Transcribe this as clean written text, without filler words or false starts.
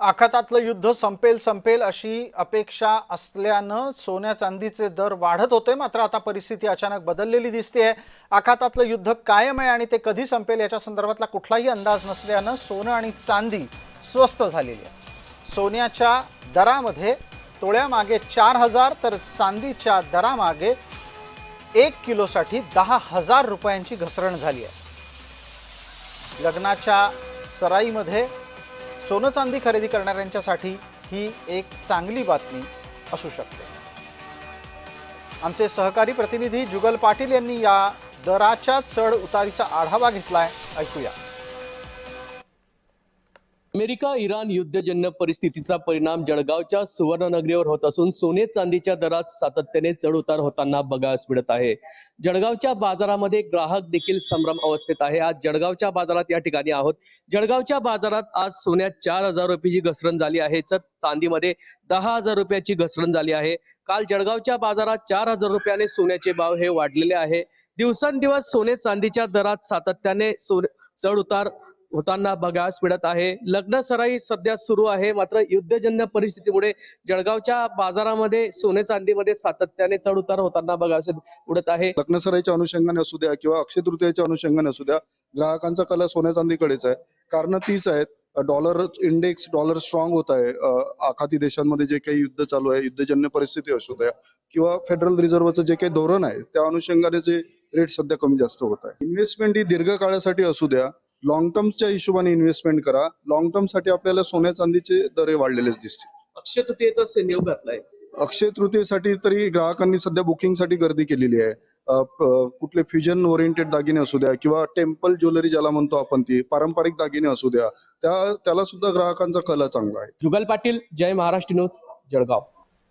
आखातातलं युद्ध संपेल संपेल अशी अपेक्षा असल्यानं सोन्या चांदीचे दर वाढत होते, मात्र आता परिस्थिती अचानक बदललेली दिसतेय। आखातातलं युद्ध कायम आहे आणि ते कधी संपेल याच्या संदर्भातला कुठलाही अंदाज नसल्यानं सोनं आणि चांदी स्वस्त झालेली आहे। सोन्याच्या दरामध्ये तोळ्यामागे 4,000 तर चांदीच्या दरामागे 1 किलोसाठी 10,000 रुपयांची घसरण झाली आहे। लग्नाच्या सराईमध्ये सोनं चांदी खरेदी करणाऱ्यांच्यासाठी ही एक चांगली बातमी असू शकते। आमचे सहकारी प्रतिनिधी जुगल पाटील यांनी या दराच्या चढ उतारीचा आढावा घेतलाय, ऐकूया। अमेरिका इराण युद्धजन्य परिस्थितीचा परिणाम जळगावच्या सुवर्णनगरीवर होत असून सोने चांदीच्या दरात सातत्याने चढ उतार होताना बघायला मिळत आहे। जळगावच्या बाजारामध्ये ग्राहक देखील संभ्रम अवस्थेत आहे। आज जळगावच्या बाजारात या ठिकाणी आहोत। जळगावच्या बाजारात आज सोन्यात 4,000 रुपयाची घसरण झाली आहे, तर चांदीमध्ये 10,000 रुपयाची घसरण झाली आहे। काल जळगावच्या बाजारात 4,000 रुपयाने सोन्याचे भाव हे वाढलेले आहे। दिवसेंदिवस सोने चांदीच्या दरात सातत्याने चढ उतार होताना बघायला मिळत आहे। लग्न सराई सध्या सुरू आहे, मात्र युद्धजन्य परिस्थितीमुळे जळगावच्या बाजारामध्ये सोने चांदीमध्ये सातत्याने चढ उतार होताना बघायला मिळत आहे। लग्न सराईच्या अनुषंगाने असू द्या किंवा अक्षय तृतीयेच्या अनुषंगाने असू द्या, ग्राहकांचा कला सोन्या चांदीकडेच आहे। कारण तीच आहेत, डॉलर इंडेक्स डॉलर स्ट्रॉंग होत आहे। आखाती देशांमध्ये जे काही युद्ध चालू आहे, युद्धजन्य परिस्थिती असू द्या किंवा फेडरल रिझर्व्हचं जे काही धोरण आहे त्या अनुषंगाने जे रेट सध्या कमी जास्त होत आहे। इन्व्हेस्टमेंट ही दीर्घकाळासाठी असू द्या, लॉंग टर्मच्या हिशोबाने इन्व्हेस्टमेंट करा। लॉंग टर्म साठी आपल्याला सोन्या चांदीचे दर वाढलेलेच दिसतील। अक्षय तृतीयेचा संयोग घातलाय। अक्षय तृतीयेसाठी तरी ग्राहकांनी सध्या बुकिंगसाठी गर्दी केलेली आहे। कुठले फ्युजन ओरिएंटेड दागिने असू द्या किंवा टेम्पल ज्वेलरी ज्याला म्हणतो आपण, ती पारंपरिक दागिने असू द्या, त्याला सुद्धा ग्राहकांचा कला चांगला आहे। जुगल पाटील, जय महाराष्ट्र न्यूज, जळगाव।